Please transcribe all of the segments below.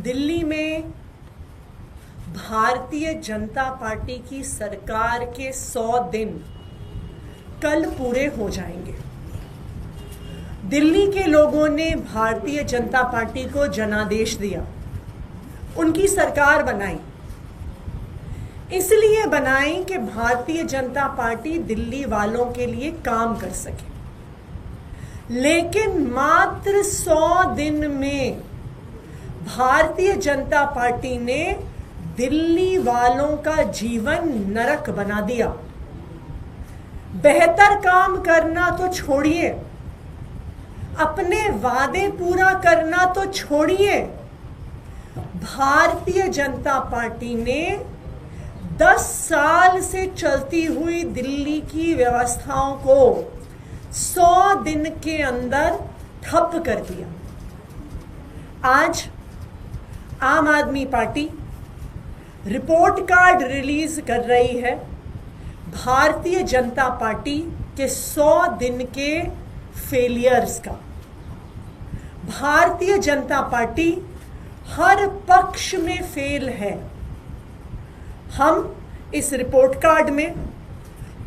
दिल्ली में भारतीय जनता पार्टी की सरकार के 100 दिन कल पूरे हो जाएंगे। दिल्ली के लोगों ने भारतीय जनता पार्टी को जनादेश दिया, उनकी सरकार बनाई। इसलिए बनाई कि भारतीय जनता पार्टी दिल्ली वालों के लिए काम कर सके। लेकिन मात्र 100 दिन में भारतीय जनता पार्टी ने दिल्ली वालों का जीवन नरक बना दिया। बेहतर काम करना तो छोड़िए, अपने वादे पूरा करना तो छोड़िए, भारतीय जनता पार्टी ने 10 साल से चलती हुई दिल्ली की व्यवस्थाओं को 100 दिन के अंदर ठप कर दिया। आज आम आदमी पार्टी रिपोर्ट कार्ड रिलीज कर रही है भारतीय जनता पार्टी के 100 दिन के फेलियर्स का। भारतीय जनता पार्टी हर पक्ष में फेल है। हम इस रिपोर्ट कार्ड में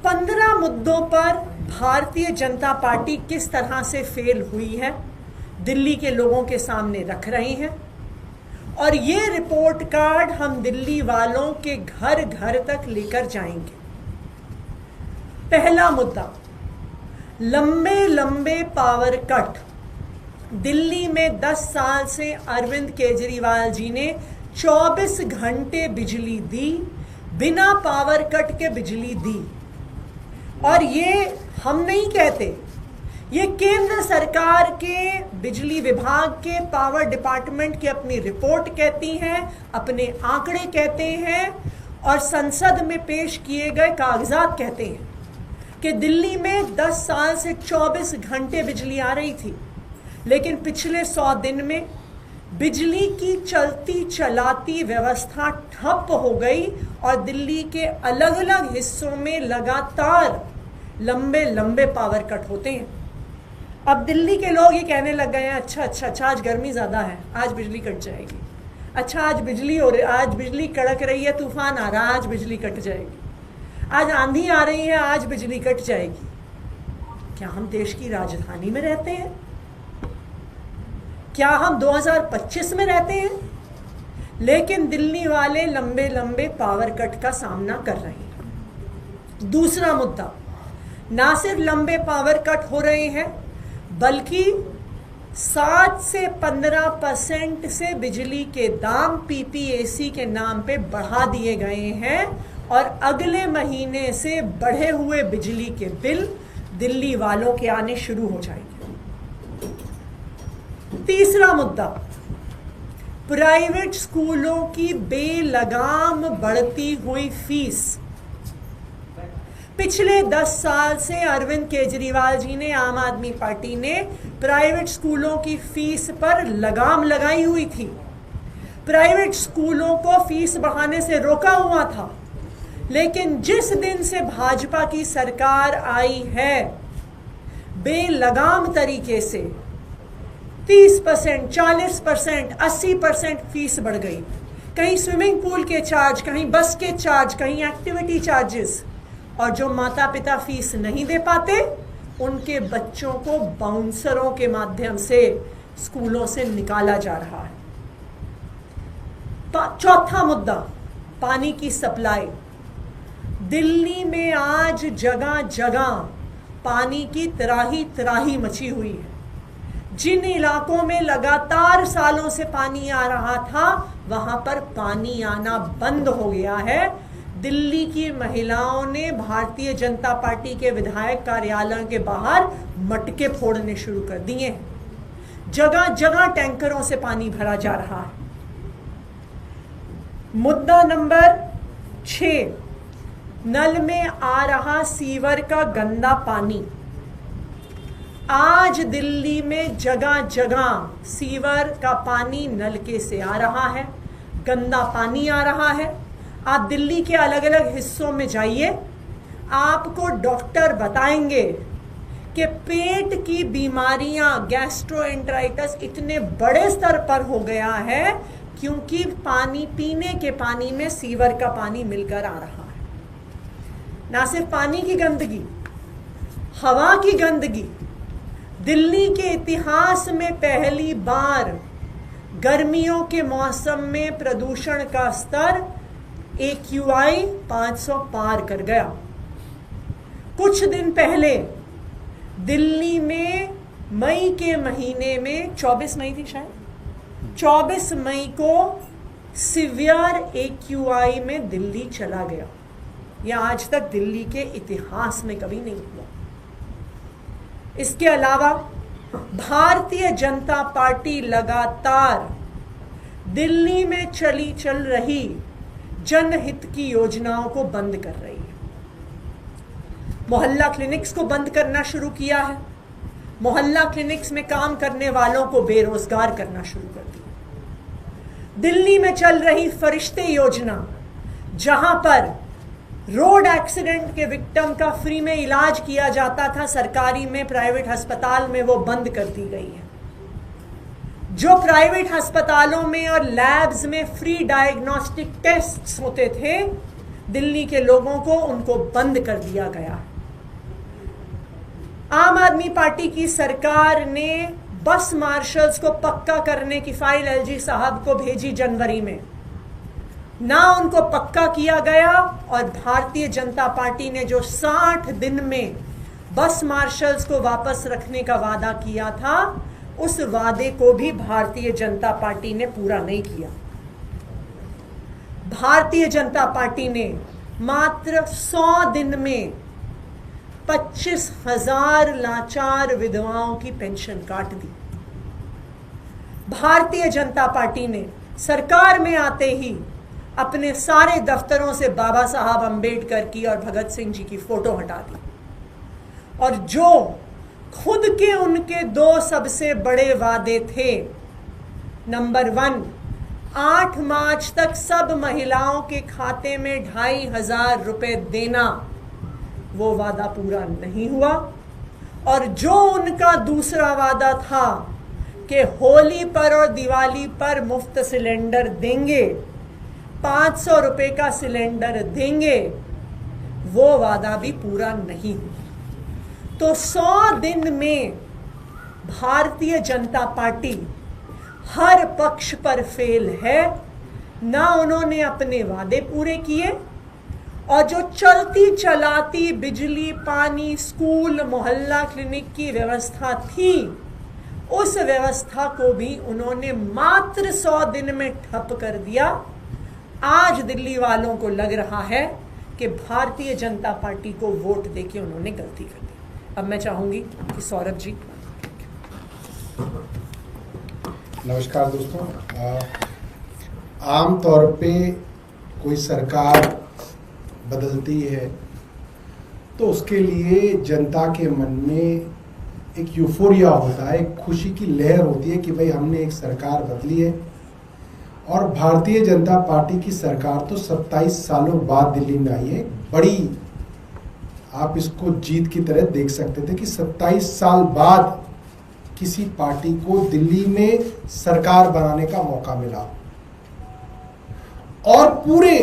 15 मुद्दों पर भारतीय जनता पार्टी किस तरह से फेल हुई है दिल्ली के लोगों के सामने रख रहे हैं, और ये रिपोर्ट कार्ड हम दिल्ली वालों के घर घर तक लेकर जाएंगे। पहला मुद्दा, लंबे लंबे पावर कट। दिल्ली में 10 साल से अरविंद केजरीवाल जी ने 24 घंटे बिजली दी, बिना पावर कट के बिजली दी। और ये हम नहीं कहते, ये केंद्र सरकार के बिजली विभाग के पावर डिपार्टमेंट की अपनी रिपोर्ट कहती है, अपने आंकड़े कहते हैं, और संसद में पेश किए गए कागजात कहते हैं कि दिल्ली में 10 साल से 24 घंटे बिजली आ रही थी। लेकिन पिछले 100 दिन में बिजली की चलती चलाती व्यवस्था ठप हो गई और दिल्ली के अलग अलग हिस्सों में लगातार लंबे लंबे पावर कट होते हैं। अब दिल्ली के लोग ये कहने लग गए हैं, अच्छा आज गर्मी ज़्यादा है, आज बिजली कट जाएगी। अच्छा आज बिजली कड़क रही है, तूफान आ रहा है, आज बिजली कट जाएगी। आज आंधी आ रही है, आज बिजली कट जाएगी। क्या हम देश की राजधानी में रहते हैं? क्या हम 2025 में रहते हैं? लेकिन दिल्ली वाले लंबे लंबे पावर कट का सामना कर रहे हैं। दूसरा मुद्दा, ना सिर्फ लंबे पावर कट हो रहे हैं, बल्कि 7 से 15% से बिजली के दाम पीपीएसी के नाम पे बढ़ा दिए गए हैं, और अगले महीने से बढ़े हुए बिजली के बिल दिल्ली वालों के आने शुरू हो जाएंगे। तीसरा मुद्दा, प्राइवेट स्कूलों की बेलगाम बढ़ती हुई फीस। पिछले 10 साल से अरविंद केजरीवाल जी ने, आम आदमी पार्टी ने प्राइवेट स्कूलों की फीस पर लगाम लगाई हुई थी। प्राइवेट स्कूलों को फीस बढ़ाने से रोका हुआ था। लेकिन जिस दिन से भाजपा की सरकार आई है, बेलगाम तरीके से 30%, 40%, 80% फीस बढ़ गई। कहीं स्विमिंग पूल के चार्ज, कहीं बस के चार्ज, कहीं एक्टिविटी चार्जेस। और जो माता पिता फीस नहीं दे पाते, उनके बच्चों को बाउंसरों के माध्यम से स्कूलों से निकाला जा रहा है। चौथा मुद्दा, पानी की सप्लाई। दिल्ली में आज जगह जगह पानी की त्राही मची हुई है। जिन इलाकों में लगातार सालों से पानी आ रहा था, वहां पर पानी आना बंद हो गया है। दिल्ली की महिलाओं ने भारतीय जनता पार्टी के विधायक कार्यालय के बाहर मटके फोड़ने शुरू कर दिए हैं। जगह जगह टैंकरों से पानी भरा जा रहा है। मुद्दा नंबर 6, नल में आ रहा सीवर का गंदा पानी। आज दिल्ली में जगह जगह सीवर का पानी नलके से आ रहा है। गंदा पानी आ रहा है। आप दिल्ली के अलग अलग हिस्सों में जाइए, आपको डॉक्टर बताएंगे कि पेट की बीमारियां, गैस्ट्रोएंटेराइटिस इतने बड़े स्तर पर हो गया है क्योंकि पानी, पीने के पानी में सीवर का पानी मिलकर आ रहा है। ना सिर्फ पानी की गंदगी, हवा की गंदगी। दिल्ली के इतिहास में पहली बार गर्मियों के मौसम में प्रदूषण का स्तर AQI 500 पार कर गया। कुछ दिन पहले दिल्ली में मई के महीने में 24 मई थी शायद, 24 मई को सिवियर AQI में दिल्ली चला गया। यह आज तक दिल्ली के इतिहास में कभी नहीं हुआ। इसके अलावा भारतीय जनता पार्टी लगातार दिल्ली में चल रही जनहित की योजनाओं को बंद कर रही है। मोहल्ला क्लिनिक्स को बंद करना शुरू किया है। मोहल्ला क्लिनिक्स में काम करने वालों को बेरोजगार करना शुरू कर दिया। दिल्ली में चल रही फरिश्ते योजना, जहां पर रोड एक्सीडेंट के विक्टिम का फ्री में इलाज किया जाता था सरकारी में, प्राइवेट अस्पताल में, वो बंद कर दी गई है। जो प्राइवेट अस्पतालों में और लैब्स में फ्री डायग्नोस्टिक टेस्ट्स होते थे दिल्ली के लोगों को, उनको बंद कर दिया गया। आम आदमी पार्टी की सरकार ने बस मार्शल्स को पक्का करने की फाइल LG साहब को भेजी जनवरी में, ना उनको पक्का किया गया। और भारतीय जनता पार्टी ने जो 60 दिन में बस मार्शल्स को वापस रखने का वादा किया था, उस वादे को भी भारतीय जनता पार्टी ने पूरा नहीं किया। भारतीय जनता पार्टी ने मात्र 100 दिन में 25,000 लाचार विधवाओं की पेंशन काट दी। भारतीय जनता पार्टी ने सरकार में आते ही अपने सारे दफ्तरों से बाबा साहब अंबेडकर की और भगत सिंह जी की फोटो हटा दी। और जो खुद के उनके 2 सबसे बड़े वादे थे, नंबर 1, 8 मार्च तक सब महिलाओं के खाते में 2,500 रुपए देना, वो वादा पूरा नहीं हुआ। और जो उनका दूसरा वादा था कि होली पर और दिवाली पर मुफ्त सिलेंडर देंगे, 500 रुपए का सिलेंडर देंगे, वो वादा भी पूरा नहीं हुआ। तो 100 दिन में भारतीय जनता पार्टी हर पक्ष पर फेल है। ना उन्होंने अपने वादे पूरे किए, और जो चलती चलाती बिजली, पानी, स्कूल, मोहल्ला क्लिनिक की व्यवस्था थी, उस व्यवस्था को भी उन्होंने मात्र 100 दिन में ठप कर दिया। आज दिल्ली वालों को लग रहा है कि भारतीय जनता पार्टी को वोट देके उन्होंने गलती कर दी। अब मैं चाहूंगी कि सौरभ जी। नमस्कार दोस्तों। आम तौर पे कोई सरकार बदलती है तो उसके लिए जनता के मन में एक यूफोरिया होता है, एक खुशी की लहर होती है कि भाई हमने एक सरकार बदली है। और भारतीय जनता पार्टी की सरकार तो 27 सालों बाद दिल्ली में आई है। बड़ी, आप इसको जीत की तरह देख सकते थे कि 27 साल बाद किसी पार्टी को दिल्ली में सरकार बनाने का मौका मिला। और पूरे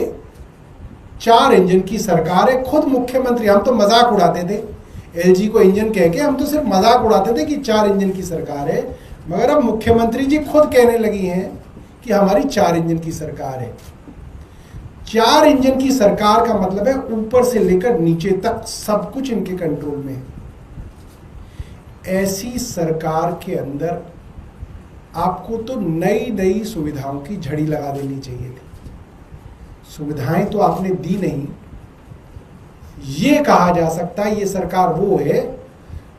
4 इंजन की सरकार है। खुद मुख्यमंत्री, हम तो मजाक उड़ाते थे, LG को इंजन कह के हम तो सिर्फ मजाक उड़ाते थे कि 4 इंजन की सरकार है, मगर अब मुख्यमंत्री जी खुद कहने लगी हैं कि हमारी 4 इंजन की सरकार है। 4 इंजन की सरकार का मतलब है ऊपर से लेकर नीचे तक सब कुछ इनके कंट्रोल में है। ऐसी सरकार के अंदर आपको तो नई नई सुविधाओं की झड़ी लगा देनी चाहिए थी। सुविधाएं तो आपने दी नहीं। ये कहा जा सकता है ये सरकार वो है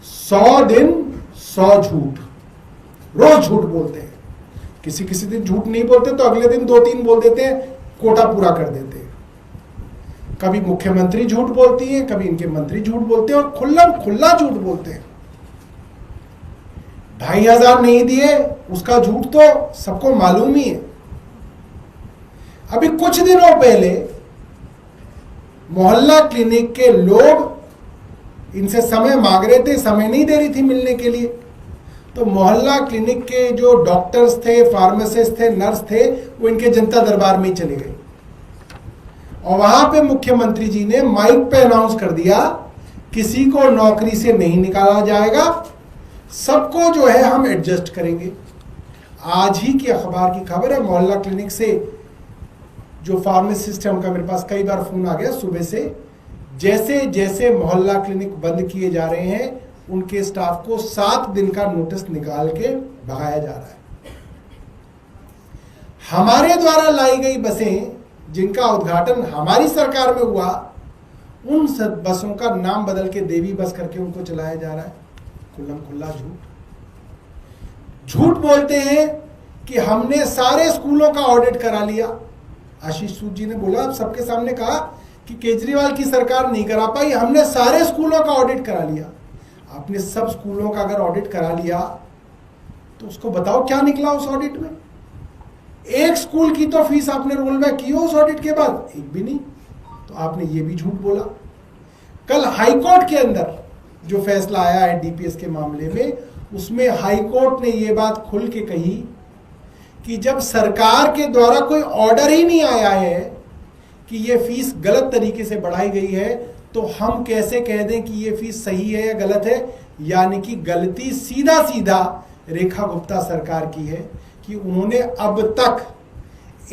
100 दिन 100 झूठ, रोज झूठ बोलते हैं। किसी किसी दिन झूठ नहीं बोलते तो अगले दिन 2-3 बोल देते हैं, कोटा पूरा कर देते हैं। कभी मुख्यमंत्री झूठ बोलती है, कभी इनके मंत्री झूठ बोलते हैं, और खुल्ला झूठ बोलते हैं। 2,500 नहीं दिए उसका झूठ तो सबको मालूम ही है। अभी कुछ दिनों पहले मोहल्ला क्लिनिक के लोग इनसे समय मांग रहे थे, समय नहीं दे रही थी मिलने के लिए। तो मोहल्ला क्लिनिक के जो डॉक्टर्स थे, फार्मासिस्ट थे, नर्स थे, वो इनके जनता दरबार में ही चले गए और वहां पे मुख्यमंत्री जी ने माइक पे अनाउंस कर दिया, किसी को नौकरी से नहीं निकाला जाएगा, सबको जो है हम एडजस्ट करेंगे। आज ही की अखबार की खबर है, मोहल्ला क्लिनिक से जो फार्मासिस्ट है उनका मेरे पास कई बार फोन आ गया सुबह से, जैसे जैसे मोहल्ला क्लिनिक बंद किए जा रहे हैं उनके स्टाफ को 7 दिन का नोटिस निकाल के भगाया जा रहा है। हमारे द्वारा लाई गई बसें जिनका उद्घाटन हमारी सरकार में हुआ, उन सब बसों का नाम बदल के देवी बस करके उनको चलाया जा रहा है। खुल्लम खुल्ला झूठ बोलते हैं कि हमने सारे स्कूलों का ऑडिट करा लिया। आशीष सूद जी ने बोला, आप सबके सामने कहा कि केजरीवाल की सरकार नहीं करा पाई, हमने सारे स्कूलों का ऑडिट करा लिया। आपने सब स्कूलों का अगर ऑडिट करा लिया तो उसको बताओ क्या निकला उस ऑडिट में। एक स्कूल की तो फीस आपने रोल बैक की हो उस ऑडिट के बाद, एक भी नहीं। तो आपने ये भी झूठ बोला। कल हाईकोर्ट के अंदर जो फैसला आया है डीपीएस के मामले में, उसमें हाईकोर्ट ने ये बात खुल के कही कि जब सरकार के द्वारा कोई ऑर्डर ही नहीं आया है कि ये फीस गलत तरीके से बढ़ाई गई है, तो हम कैसे कह दें कि ये फीस सही है या गलत है। यानी कि गलती सीधा सीधा रेखा गुप्ता सरकार की है कि उन्होंने अब तक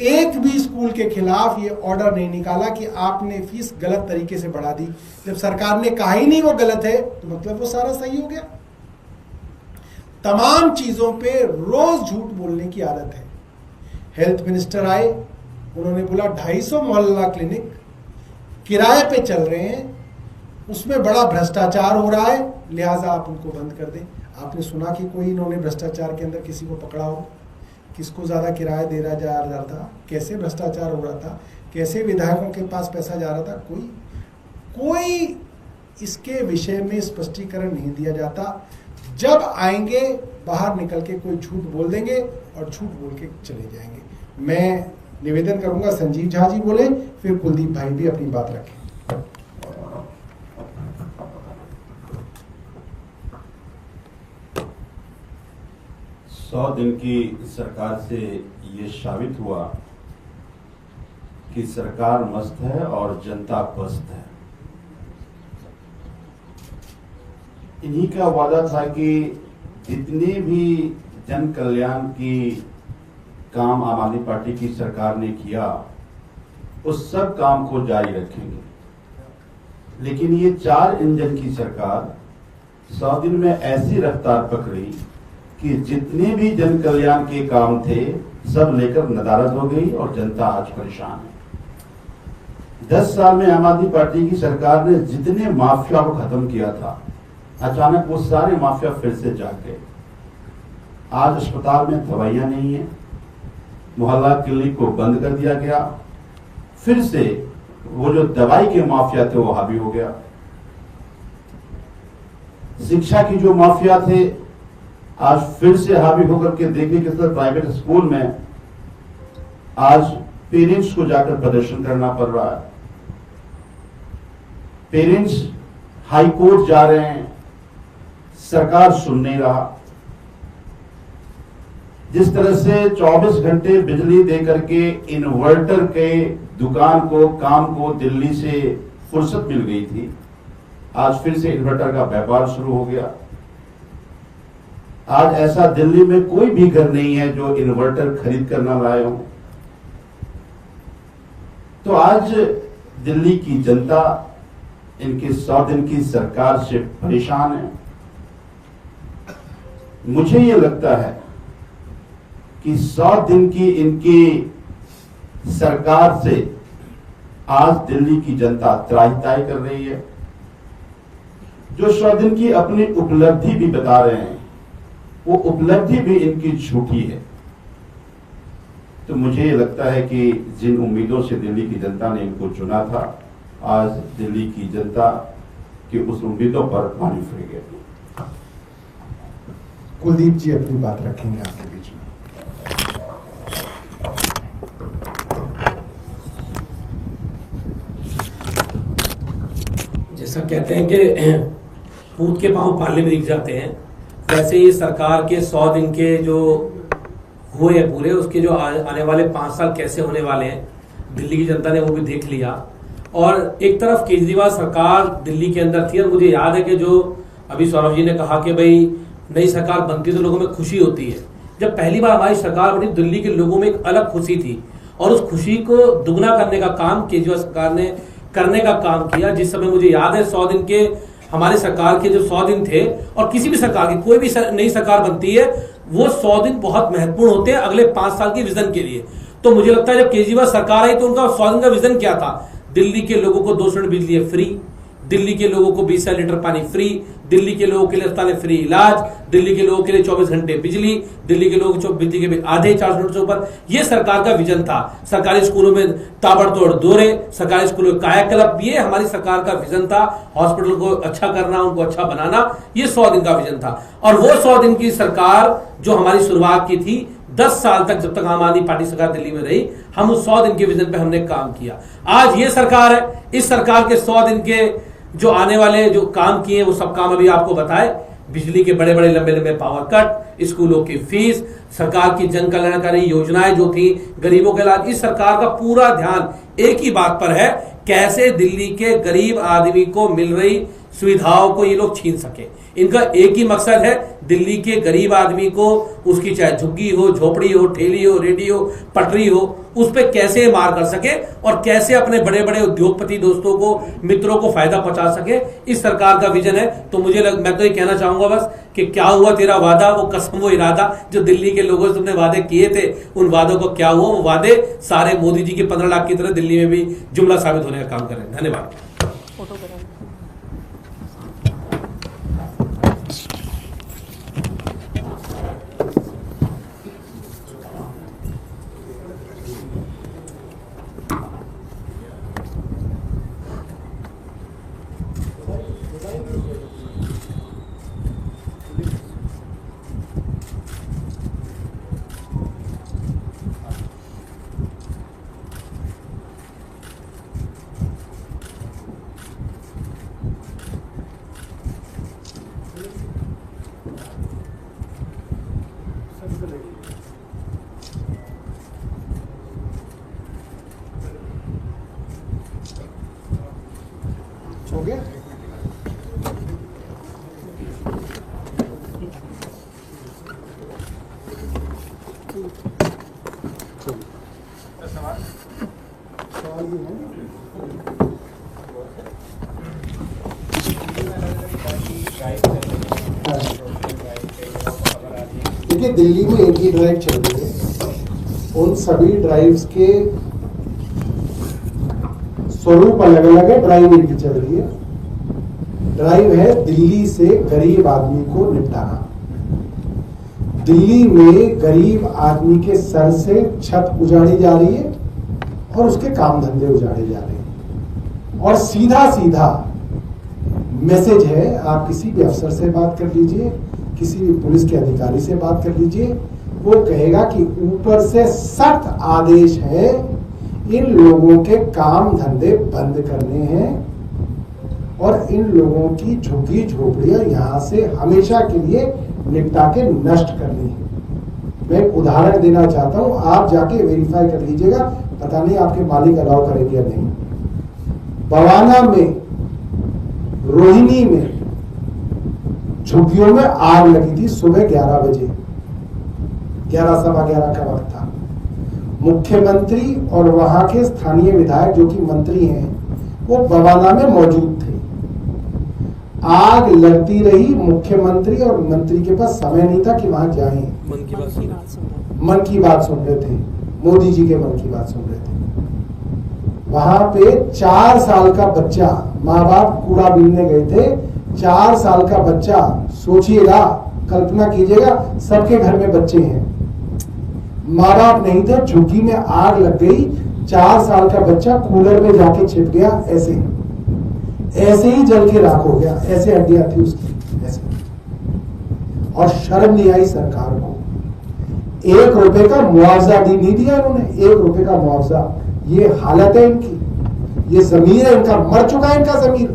एक भी स्कूल के खिलाफ ये ऑर्डर नहीं निकाला कि आपने फीस गलत तरीके से बढ़ा दी। जब सरकार ने कहा ही नहीं वो गलत है, तो मतलब वो सारा सही हो गया। तमाम चीजों पे रोज झूठ बोलने की आदत है। हेल्थ मिनिस्टर आए, उन्होंने बोला 250 मोहल्ला क्लिनिक किराए पे चल रहे हैं, उसमें बड़ा भ्रष्टाचार हो रहा है, लिहाजा आप उनको बंद कर दें। आपने सुना कि कोई इन्होंने भ्रष्टाचार के अंदर किसी को पकड़ा हो, किसको ज्यादा किराया दे रहा जा रहा था, कैसे भ्रष्टाचार हो रहा था, कैसे विधायकों के पास पैसा जा रहा था, कोई इसके विषय में स्पष्टीकरण नहीं दिया जाता। जब आएंगे बाहर निकल के कोई झूठ बोल देंगे और झूठ बोल के चले जाएंगे। मैं निवेदन करूंगा संजीव झा जी बोले, फिर कुलदीप भाई भी अपनी बात रखें। 100 दिन की सरकार से ये साबित हुआ कि सरकार मस्त है और जनता पस्त है। इन्हीं का वादा था कि जितने भी जन कल्याण की काम आम आदमी पार्टी की सरकार ने किया, उस सब काम को जारी रखेंगे। लेकिन ये 4 इंजन की सरकार 100 दिन में ऐसी रफ्तार पकड़ी कि जितने भी जन कल्याण के काम थे सब लेकर नदारद हो गई और जनता आज परेशान है। 10 साल में आम आदमी पार्टी की सरकार ने जितने माफिया को खत्म किया था, अचानक वो सारे माफिया फिर से जाग गए। आज अस्पताल में दवाइयां नहीं है, मोहल्ला क्लिनिक को बंद कर दिया गया, फिर से वो जो दवाई के माफिया थे वो हावी हो गया। शिक्षा की जो माफिया थे आज फिर से हावी होकर के देखिए किस तरह प्राइवेट स्कूल में आज पेरेंट्स को जाकर प्रदर्शन करना पड़ रहा है। पेरेंट्स हाई कोर्ट जा रहे हैं, सरकार सुन नहीं रहा। जिस तरह से 24 घंटे बिजली देकर के इन्वर्टर के दुकान को काम को दिल्ली से फुर्सत मिल गई थी, आज फिर से इन्वर्टर का व्यापार शुरू हो गया। आज ऐसा दिल्ली में कोई भी घर नहीं है जो इन्वर्टर खरीद कर ना लाए हो। तो आज दिल्ली की जनता इनकी 100 दिन की सरकार से परेशान है। मुझे ये लगता है कि 100 दिन की इनकी सरकार से आज दिल्ली की जनता त्राहिताई कर रही है। जो 100 दिन की अपनी उपलब्धि भी बता रहे हैं, वो उपलब्धि भी इनकी झूठी है। तो मुझे ये लगता है कि जिन उम्मीदों से दिल्ली की जनता ने इनको चुना था, आज दिल्ली की जनता की उस उम्मीदों पर पानी फिर गया। कुलदीप जी अपनी बात रखेंगे आपके बीच में। जैसा कहते हैं कि पूत के पांव पाले में दिख जाते हैं, वैसे ही सरकार के 100 दिन के जो हुए हैं पूरे, उसके जो आने वाले 5 साल कैसे होने वाले हैं दिल्ली की जनता ने वो भी देख लिया। और एक तरफ केजरीवाल सरकार दिल्ली के अंदर थी, और मुझे याद है कि जो अभी सौरभ जी ने कहा कि भाई नई सरकार बनती तो लोगों में खुशी होती है। जब पहली बार हमारी सरकार बनी दिल्ली के लोगों में एक अलग खुशी थी, और उस खुशी को दुगना करने का काम केजरीवाल सरकार ने करने का काम किया। जिस समय मुझे याद है 100 दिन के हमारी सरकार के जो 100 दिन थे, और किसी भी सरकार की कोई भी नई सरकार बनती है वो 100 दिन बहुत महत्वपूर्ण होते हैं अगले 5 साल के विजन के लिए। तो मुझे लगता है जब केजरीवाल सरकार आई तो उनका 100 दिन का विजन क्या था? दिल्ली के लोगों को 2 यूनिट बिजली फ्री, दिल्ली के लोगों को 20 लीटर पानी फ्री, दिल्ली के लोगों के लिए अस्पताल फ्री इलाज, दिल्ली के लोगों के लिए 24 घंटे बिजली, दिल्ली के लोगों को बिजली के बिल आधे 400 यूनिट से ऊपर। ये सरकार का विजन था। सरकारी स्कूलों में ताबड़तोड़ दौरे, सरकारी स्कूलों में कायाकल्प, ये हमारी सरकार का विजन था। हॉस्पिटल को अच्छा करना, उनको अच्छा बनाना, ये 100 दिन का विजन था। और वो 100 दिन की सरकार जो हमारी शुरुआत की थी 10 साल तक, जब तक आम आदमी पार्टी सरकार दिल्ली में रही, हम उस 100 दिन के विजन पे हमने काम किया। आज ये सरकार है, इस सरकार के 100 दिन के जो आने वाले जो काम किए वो सब काम अभी आपको बताए। बिजली के बड़े बड़े लंबे लंबे पावर कट, स्कूलों की फीस, सरकार की जन कल्याणकारी योजनाएं जो थी, गरीबों के इलाज, इस सरकार का पूरा ध्यान एक ही बात पर है, कैसे दिल्ली के गरीब आदमी को मिल रही सुविधाओं को ये लोग छीन सके। इनका एक ही मकसद है, दिल्ली के गरीब आदमी को, उसकी चाहे झुग्गी हो, झोपड़ी हो, ठेली हो, रेडी हो, पटरी हो, उस पे कैसे मार कर सके और कैसे अपने बड़े बड़े उद्योगपति दोस्तों को, मित्रों को फायदा पहुंचा सके। इस सरकार का विजन है। तो मैं तो ये कहना चाहूंगा बस कि क्या हुआ तेरा वादा, वो कसम वो इरादा, जो दिल्ली के लोगों से तुमने वादे किए थे, उन वादों को क्या हुआ? वो वादे सारे मोदी जी के 15 लाख की तरह दिल्ली में भी जुमला साबित होने का काम करें। धन्यवाद। हो गया? सवाल भी है। देखिए, दिल्ली में एक ही ड्राइव चल रही है। उन सभी ड्राइव्स के स्वरूप अलग अलग है, ड्राइव एक ही चल रही है। ड्राइव है दिल्ली से गरीब आदमी को निपटाना। दिल्ली में गरीब आदमी के सर से छत उजाड़ी जा रही है और उसके काम धंधे उजाड़े जा रहे हैं। और सीधा सीधा मैसेज है, आप किसी भी अफसर से बात कर लीजिए, किसी भी पुलिस के अधिकारी से बात कर लीजिए, वो कहेगा कि ऊपर से सख्त आदेश है, इन लोगों के काम धंधे बंद करने हैं और इन लोगों की झुग्गी झोपड़ियां यहां से हमेशा के लिए निपटा के नष्ट करनी है। मैं उदाहरण देना चाहता हूं, आप जाके वेरीफाई कर लीजिएगा, पता नहीं आपके मालिक अलाउ करेंगे या नहीं। बवाना में, रोहिणी में झुग्गियों में आग लगी थी सुबह 11 बजे, 11 सवा 11 का वक्त था। मुख्यमंत्री और वहां के स्थानीय विधायक जो कि मंत्री हैं, वो बवाना में मौजूद थे। आग लगती रही, मुख्यमंत्री और मंत्री के पास समय नहीं था कि वहां जाएं। मन की बात सुन रहे थे, मोदी जी के मन की बात सुन रहे थे। वहां पे 4 साल का बच्चा, माँ बाप कूड़ा बीनने गए थे, 4 साल का बच्चा, सोचिएगा, कल्पना कीजिएगा, सबके घर में बच्चे हैं, माँ बाप नहीं थे, झुग्गी में आग लग गई, 4 साल का बच्चा कूलर में जाके छिप गया, ऐसे ही जल के राख हो गया, ऐसे हड्डियां थी उसकी, ऐसे। और शर्म नहीं आई सरकार को। 1 रुपए का मुआवजा नहीं दिया इन्होंने, 1 रुपए का मुआवजा। ये हालत है इनकी, ये जमीर है इनका, मर चुका है इनका जमीर।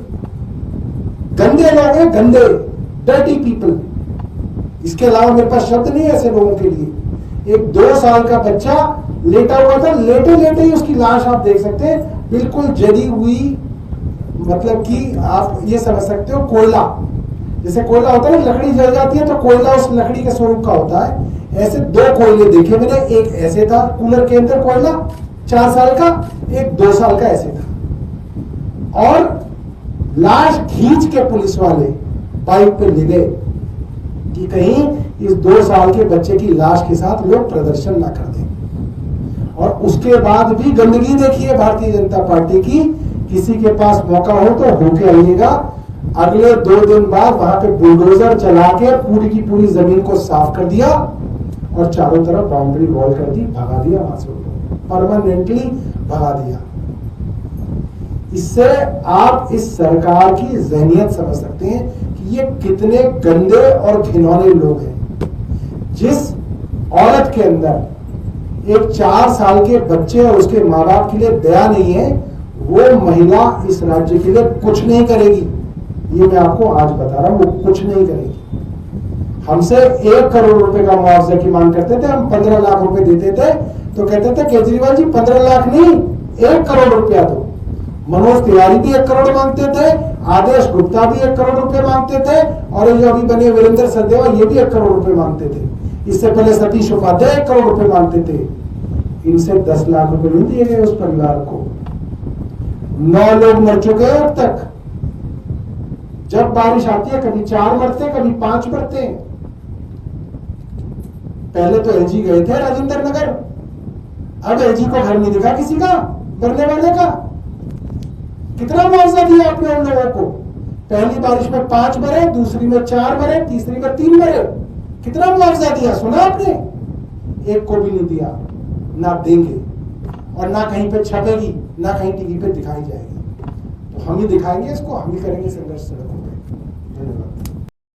गंदे लोग हैं, गंदे, डर्टी पीपल। इसके अलावा मेरे पास शब्द नहीं है ऐसे लोगों के लिए। एक 2 साल का बच्चा लेटा हुआ था, लेटे लेटे ही उसकी लाश आप देख सकते हैं, बिल्कुल जली हुई, मतलब कि आप ये समझ सकते हो कोयला, जैसे कोयला होता है ना, लकड़ी जल जाती है तो कोयला उस लकड़ी के स्वरूप का होता है। ऐसे 2 कोयले देखे मैंने, एक ऐसे था कूलर के अंदर कोयला 4 साल का, एक 2 साल का ऐसे था। और लाश खींच के पुलिस वाले बाइक पे ले गए कि कहीं इस 2 साल के बच्चे की लाश के साथ लोग प्रदर्शन ना कर दें। और उसके बाद भी गंदगी देखिए भारतीय जनता पार्टी की। किसी के पास मौका हो तो होके आइएगा। अगले 2 दिन बाद वहां पे बुलडोजर चला के पूरी की पूरी जमीन को साफ कर दिया और चारों तरफ बाउंड्री वॉल कर दी, भगा दिया वहां से, परमानेंटली भगा दिया। इससे आप इस सरकार की जहनियत समझ सकते हैं कि ये कितने गंदे और घिनौने लोग हैं। जिस औरत के अंदर एक 4 साल के बच्चे और उसके माँ बाप के लिए दया नहीं है, वो महिला इस राज्य के लिए कुछ नहीं करेगी। ये मैं आपको आज बता रहा हूं, वो कुछ नहीं करेगी। हमसे 1 करोड़ रुपए का मुआवजा की मांग करते थे, हम 15 लाख रुपए देते थे तो कहते थे केजरीवाल जी 15 लाख नहीं 1 करोड़ रुपया दो। मनोज तिवारी भी 1 करोड़ मांगते थे, आदेश गुप्ता भी 1 करोड़ रुपए मांगते थे, और ये जो अभी बने वीरेंद्र सचदेवा ये भी 1 करोड़ रुपए मांगते थे। इससे पहले सतीश उपाध्याय 1 करोड़ रुपए मांगते थे। इनसे 10 लाख रुपए नहीं दिए गए उस परिवार को। 9 लोग मर चुके हैं अब तक। जब बारिश आती है कभी 4 मरते हैं, कभी 5 मरते हैं। पहले तो एलजी गए थे राजेंद्र नगर, अब एलजी को घर नहीं दिखा किसी का मरने वाले का। कितना मुआवजा दिया आपने उन लोगों को? पहली बारिश में 5 मरे, दूसरी में 4 मरे, तीसरी में 3 मरे। कितना मुआवजा दिया सुना आपने? एक को भी नहीं दिया, ना देंगे, और ना कहीं पे छपेगी, ना कहीं टीवी पे दिखाई जाएगी। तो हम ही दिखाएंगे इसको, हम ही करेंगे संघर्ष सड़कों पे। धन्यवाद।